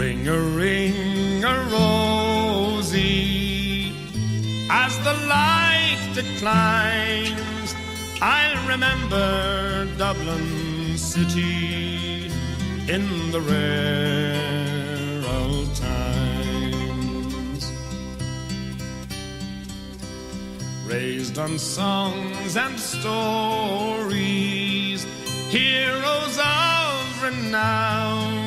Ring a rosy, as the light declines, I'll remember Dublin city in the rare old times. Raised on songs and stories, heroes of renown,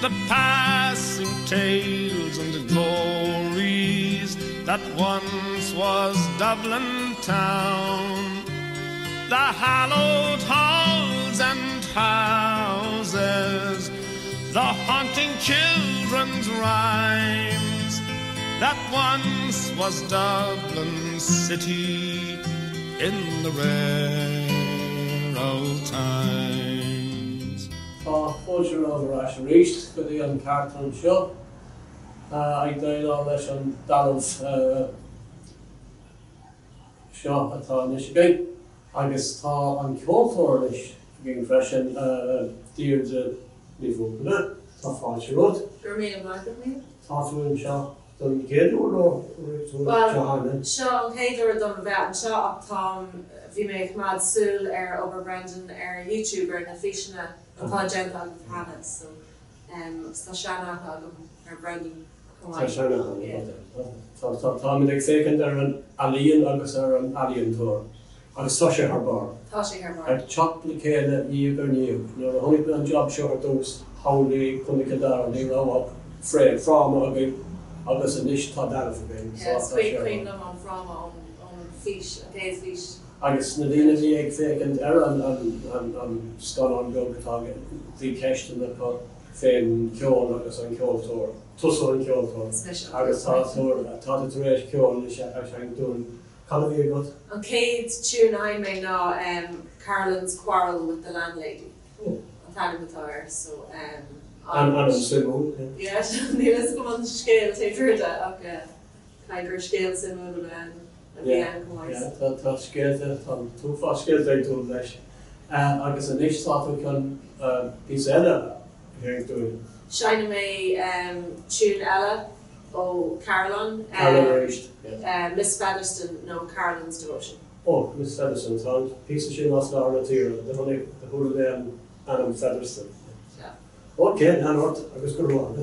the passing tales and glories that once was Dublin town, the hallowed halls and houses, the haunting children's rhymes, that once was Dublin city in the rare old times. Fóidir over as reached go dtí an cartún seo. Ag dtéann leis an dalamh seo atá níos againn, agus tá an ceoltóir leis gin freisin díobh ní bhuacanna, tá fáilte rud. Gur mé an bhaid mí? Tá túin seo don céadú nó tehanna. Seo an céadú don bheith an seo ach tá bhí mé mád súil Oberbrendan YouTuber na físina atá gent an bhana, so tá seanna agam Brendan. Tá seanna Tá mid ag fécinn an alíonn agus an alíontóir, agus tá sé ar bar. Tá sé ar bar. Ag chopla céile níomh ar níomh. Nuair a tháinig an job seo ar dús tháinig chuna dar ní rá fréad fráma agus a níos tá dara againn. Cuiin am an fráma an fís, a déad fís. Agus na dtíine bhí ag fécinn ar an scan an gogtá bhí ceistan atá féin ceol agus an ceoltóir. Tusa an ceoltóir. Agus tá éis ceol is an dún. Cad bhí agat? An céad tune I mé ná Carolyn's quarrel with the landlady. An tagatá so an simú. Yeah, ní leis go an scéal té dúirte ach gur scéal simú Tá scéalte tú fá scéalte ag dún leis. Agus an níos táú chun pís eile ag dún. Seine mé tune eile ó Carolyn. Miss Featherston, no Carolyn's Devotion. Oh, Miss Featherston, tá pís sin as ná na tíir, de thuúla mé an Featherston. Okay, an ort agus gur bháin.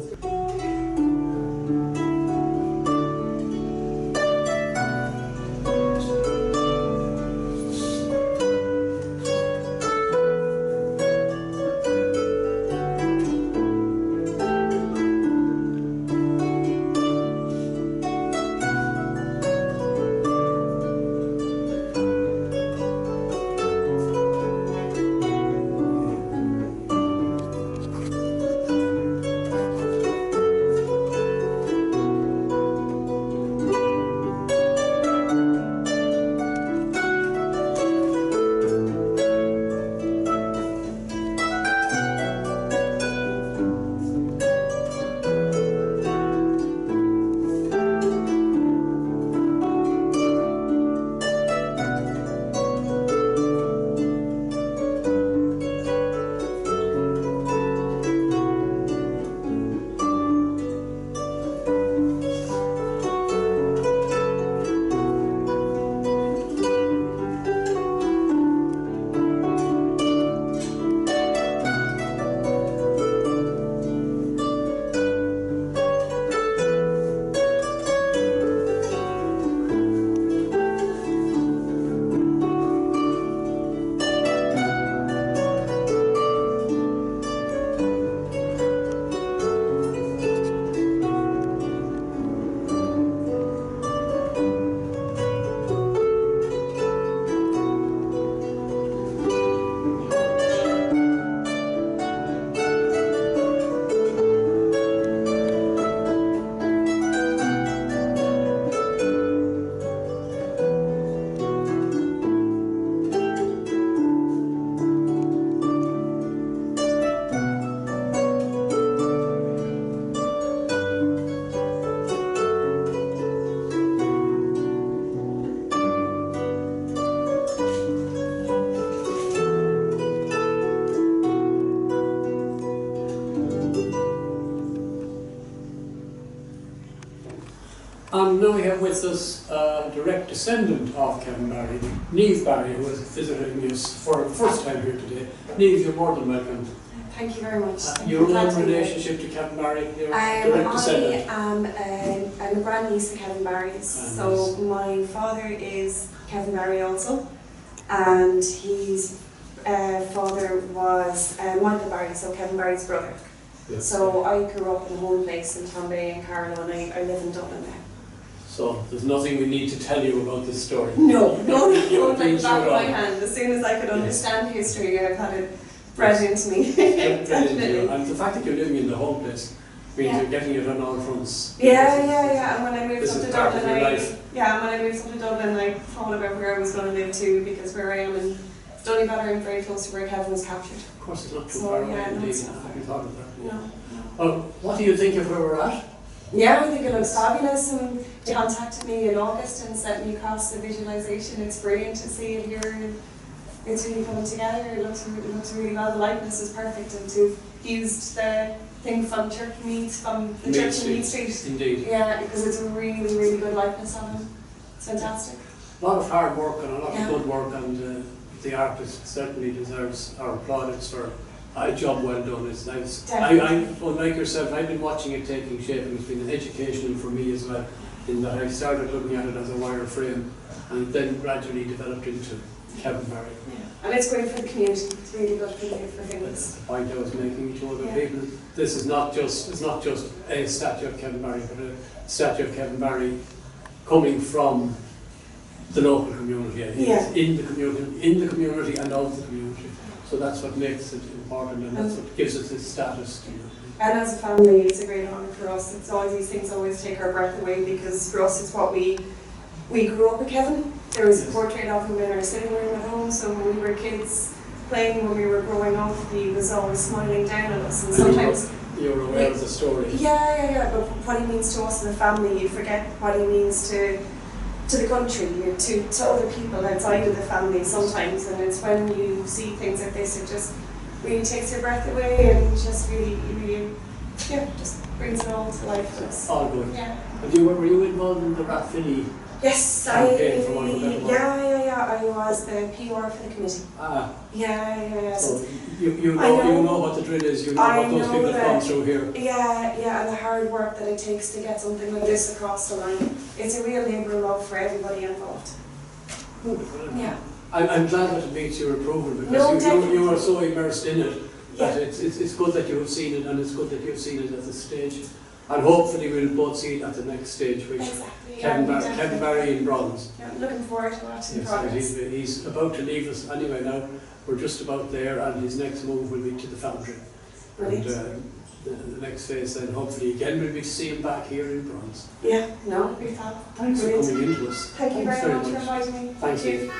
And now we have with us a direct descendant of Kevin Barry, Niamh Barry, who is visiting us for the first time here today. Niamh, you're more than welcome. Thank you very much. Your own relationship to Kevin Barry, you're direct descendant. I'm a grandniece of Kevin Barry's. So my father is Kevin Barry also, and his father was Michael Barry, so Kevin Barry's brother. Yes. So I grew up in a home place in Tombay and Carlow, and I live in Dublin now. So there's nothing we need to tell you about this story. No, You're like the back of my hand. As soon as I could understand history, I've had it bred into me. Definitely. And the fact that you're living in the home place means you're getting it on all fronts. Yeah. And when I moved This up is to part of Dublin, your life. when I moved up to Dublin, I thought about where I was going to live too, because where I am in Donegal, I'm very close to where Kevin was captured. Of course, it's not too So, far away yeah, no, indeed. it's not I far. hadn't thought of that. No. Well, what do you think of where we're at? Yeah, I think it looks fabulous, and they contacted me in August and sent me across the visualisation. It's brilliant to see it here, and it's really coming together. It looks really well. The likeness is perfect, and to used the thing from Turkey Mead, from the church in Mead Street. Indeed. Yeah, because it's a really good likeness of him. It's fantastic. A lot of hard work and a lot Yeah. of good work, and the artist certainly deserves our plaudits for a job well done. It's nice. Well, like yourself, I've been watching it taking shape, and it's been educational for me as well, in that I started looking at it as a wire frame and then gradually developed into Kevin Barry. Yeah. And it's great for the community. It's really good for That's things. the point I was making to other Yeah. people. This is not just, it's not just a statue of Kevin Barry, but a statue of Kevin Barry coming from the local community. Yeah. In the community and of the community. So that's what makes it important, and that's what gives it its status. And as a family, it's a great honour for us. It's always these things always take our breath away, because for us it's what we grew up with Kevin. There was a portrait of him in our sitting room at home, so when we were kids playing, when we were growing up, he was always smiling down at us, and sometimes You're aware of the story. yeah, but what he means to us as a family, you forget what he means to the country, to other people outside of the family sometimes, and it's when you see things like this, it just really takes your breath away, and just really, just brings it all to life for us. All good. Yeah. And were you involved in the Rathvilly? Yes, Campaign, for want of a better word. I was the PR for the committee. Yeah. So So you I know. know what the drill is, you know I what those know people have gone that- through here. yeah, and the hard work that it takes to get something like this across the line. It's a real labour of love for everybody involved. Yeah. I'm glad that it meets your approval, No, because definitely. you are so immersed in it that Yeah. it's good that you have seen it, and it's good that you've seen it at this stage. And hopefully we'll both see it at the next stage, which Exactly. Kevin Barry in bronze. Yeah, looking forward to watching the Yes, and progress. he's about to leave us anyway now. We're just about there, and his next move will be to the foundry. Brilliant. And the next phase then hopefully again will be to see him back here in bronze. Yeah, no, big fan. Thanks for Brilliant. coming into us. Thank you Thanks very much for inviting me. Thank you.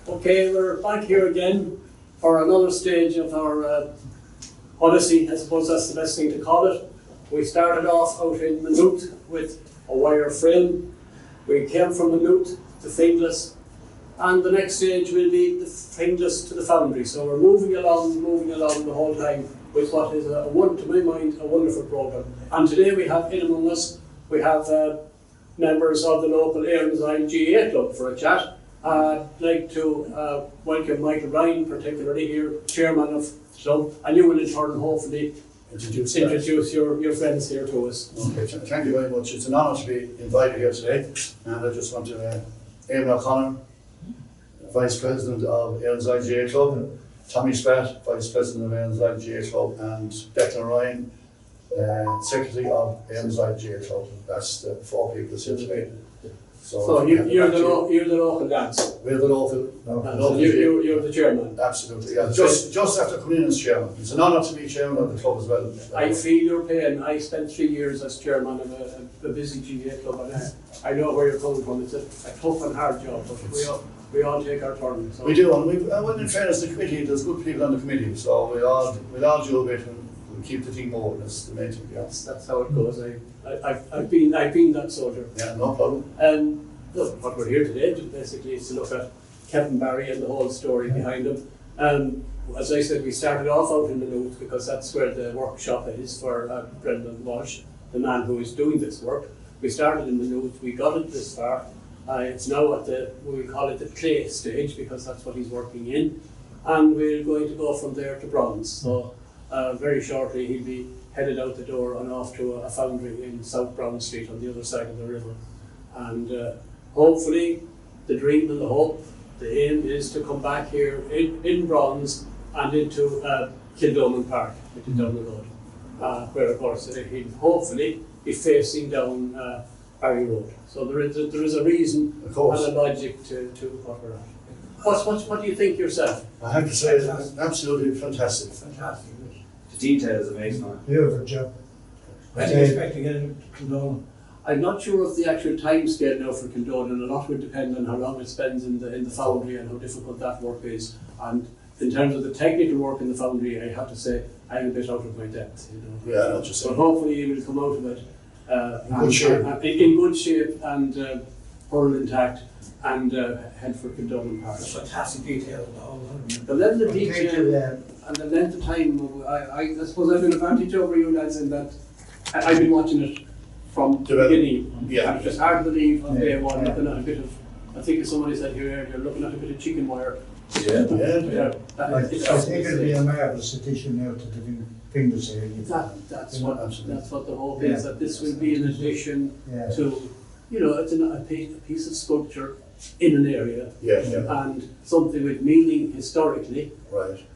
Okay, we're back here again for another stage of our odyssey. I suppose that's the best thing to call it. We started off out in Maynooth with a wire frame. We came from Maynooth to Finglas, and the next stage will be the Finglas to the Foundry. So we're moving along the whole time with what is, to my mind, a wonderful programme. And today we have in among us, we have members of the local Airnside GAA club for a chat. I'd like to welcome Michael Ryan, particularly here, chairman of the club, and you will in turn hopefully introduce your friends here to us. Okay, thank you very much. It's an honour to be invited here today, and I just want to Eamon O'Connor, Vice President of Airnside GAA Club, Tommy Spratt, Vice President of Airnside GAA Club, and Declan Ryan, Secretary of Airnside GAA Club. That's the 4 people that's here today. So you're the local lads. We're the local. So you're the chairman. Absolutely, yeah. Just after coming in as chairman. It's an honour to be chairman of the club as well. I feel your pain. I spent 3 years as chairman of a busy GAA club, and I know where you're coming from. It's a tough and hard job, but we all take our turn. So. We do, and in fairness, the committee, there's good people on the committee, so we all do a bit and we keep the team moving. That's the main thing. Yeah. That's how it goes. I've been that soldier. Yeah, no problem. Look, what we're here today basically is to look at Kevin Barry and the whole story behind him. As I said, we started off out in Maynooth because that's where the workshop is for Brendan Walsh, the man who is doing this work. We started in Maynooth, we got it this far. It's now at we call it the clay stage because that's what he's working in. And we're going to go from there to bronze. So very shortly he'll be headed out the door and off to a foundry in South Brown Street on the other side of the river. And hopefully the dream and the hope, the aim is to come back here in bronze and into Kildonan Park, into down the road, where of course he'll hopefully be facing down Barry Road. So there is a reason and a logic to what we're at. What do you think yourself? I have to say it's absolutely fantastic. Fantastic. The detail is amazing. Beautiful job. When do you expect to get into Kildonan? I'm not sure of the actual time scale now for Kildonan. A lot would depend on how long it spends in the foundry and how difficult that work is. And in terms of the technical work in the foundry, I have to say I'm a bit out of my depth. Yeah, I know what you're saying. But hopefully you will come out of it in good shape and hull intact and head for Kildonan Park. Fantastic detail. The level of detail and the length of time, I suppose I've an advantage over you lads in that I've been watching it from the beginning. Yeah. And it's just hard to believe on day one looking at a bit of, I think as somebody said here earlier, looking at a bit of chicken wire. Yeah. I think it'll be a marvellous addition now to the Finglas area. That's what the hope is, that this will be an addition to, it's a piece of sculpture in an area and something with meaning historically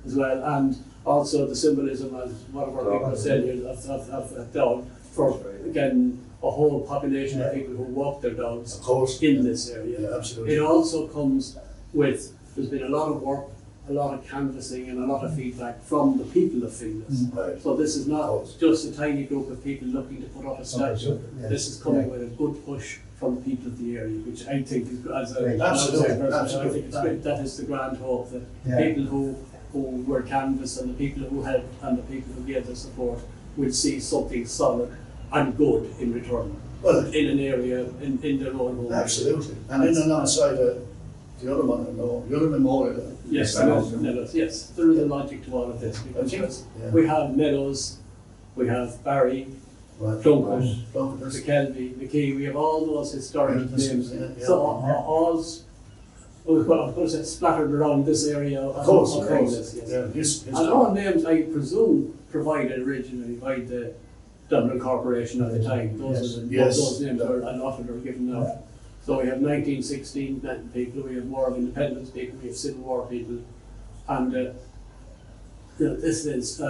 as well, and also the symbolism, as one of our people said here, of a dog for, again, a whole population of people who walk their dogs in this area. Yeah, absolutely. It also comes with, there's been a lot of work, a lot of canvassing and a lot of feedback from the people of Finglas. So this is not just a tiny group of people looking to put up a statue. This is coming with a good push from the people of the area, which I think is, as I think it's great. That is the grand hope, that people who were canvassed and the people who helped and the people who gave their support will see something solid and good in return. Well, in an area, in their own home. Absolutely. And in alongside the other one, the other memorial. Yes, yes. There is a logic to all of this because we have Meadows, we have Barry, Plunkett, McKelvey, McKee, we have all those historic names. So all splattered around this area of Finglas. And all names, I presume, provided originally by the Dublin Corporation at the time. Those names are a lot of them are given out. So we have 1916 people, we have War of Independence people, we have Civil War people, and this is,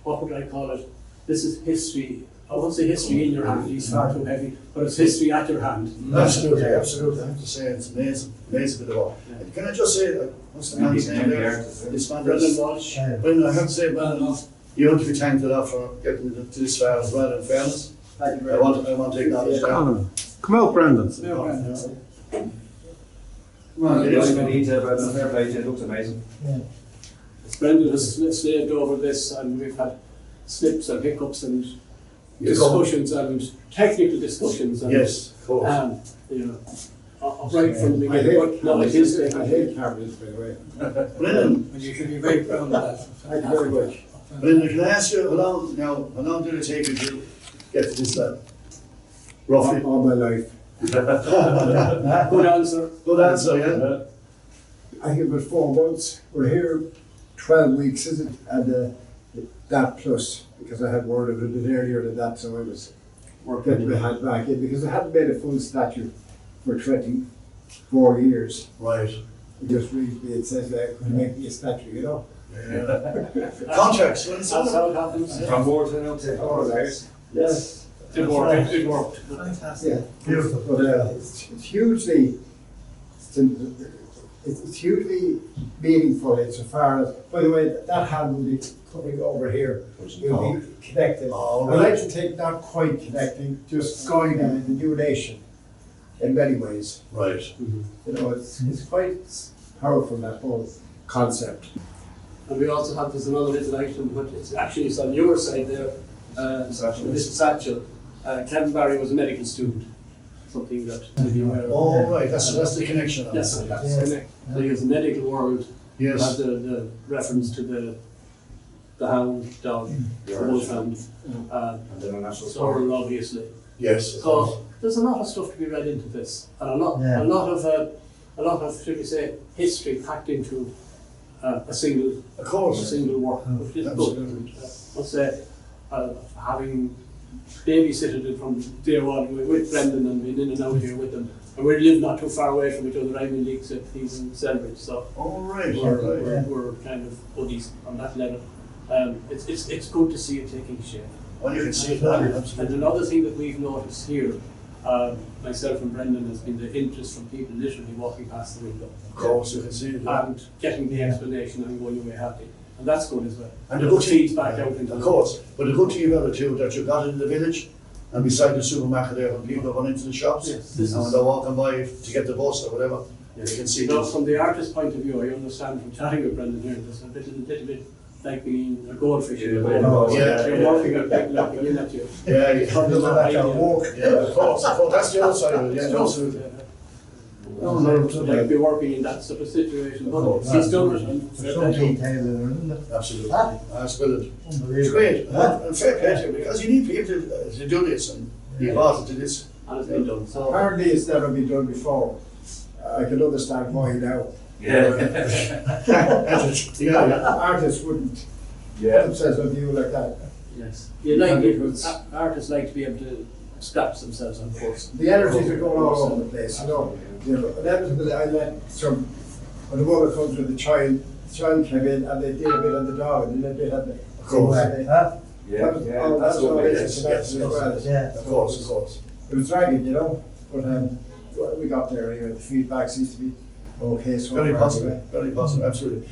what would I call it? This is history. I won't say history in your hand, it's far too heavy, but it's history at your hand. Absolutely. I have to say it's amazing bit of work. Can I just say, what's the man's name there? Brendan Walsh. Well, I have to say, Brendan, you want to be thanked a lot for getting to this far as well, in fairness. I want to acknowledge that. Come out, Brendan. Well, it is. The detail about the fair play, it looks amazing. Brendan has slaved over this, and we've had slips and hiccups and discussions and technical discussions. And, Yes, of course. you know, right from the beginning. But no, it is taking I hate cameras, by the way. Brendan, And you should be very proud of that. Thank you very much. Brendan, can I ask you, how long did it take you to get to this level? Roughly. All my life. Good answer. Good answer, yeah? I think it was 4 months. We're here 12 weeks, is it? And that plus, because I had word of it a bit earlier than that, so I was getting my hand back in, because I hadn't made a full statue for 24 years. Right. It just reads me, it says that could make me a statue, you know? Contracts, when it's That's all how it happens. From board to now to. Oh, nice. Yes. It worked. It worked. Fantastic. Yeah. Beautiful. But it's hugely, it's hugely meaningful insofar as, by the way, that hand will be coming over here. Will be connected. Oh, I right. like to take not quite connecting, just going in the new nation in many ways. Right. You know, it's quite powerful, that whole concept. And we also have there's another little item, but it's on your side there. Satchel. This satchel. Kevin Barry was a medical student. Something that to be aware of. Oh, right, that's the connection. Yes, that's connect. So he was a medical world. Yes. Had the reference to the hound dog, the wolfhound, And then a national sport. Sorrel, obviously. Yes. So there's a lot of stuff to be read into this, and a lot of should we say history packed into a single Of course. work, which is Absolutely. good. Let's say having babysitted it from day one with Brendan and been in and out here with them, and we live not too far away from each other. I'm in Leaks, he's in Selbridge, so All right. we're kind of buddies on that level. It's good to see it taking shape. Well, you can see it now, And absolutely. another thing that we've noticed here, myself and Brendan, has been the interest from people literally walking past the window Of course, you can see it. Yeah. and getting the explanation and going away happy. And that's good as well. And the good thing, feeds back out into of course, but the good thing about it too, that you got it in the village and beside the supermarket there, when people go into the shops, Yes, this and when is, they're walking by to get the bus or whatever, yes. you can see Now, this. from the artist's point of view, I understand from chatting with Brendan here, there's a little bit like being a goldfish in the bowl. Yeah. You're walking at people looking in at you. Yeah, you Probably not ideal. yeah, of course, that's the other side of it, yeah, absolutely. No, no, no. Like be working in that sort of situation, but course. he's done it. And There's some detail there, isn't it? Absolutely. Huh? That's brilliant. It's Unbelievable. great, Huh? and fair play to you, because you need people to do this and be part of this. and it's been done. So Apparently it's never been done before. I can understand why now. Yeah, Artists wouldn't put Yeah. themselves on view like that. yes, you like artists like to be able to scratch themselves on course. The energies are going all over the place, you know. Inevitably, I let some, when the mother comes with the child came in and they did a bit on the dog and then they had the. Of course. That Yeah, was, yeah, oh, that's that's all what it it is. is. That's as well. of course, of course. It was dragging, you know, but well, we got there anyway. The feedback seems to be okay. So Very far, positive, anyway. very positive, absolutely.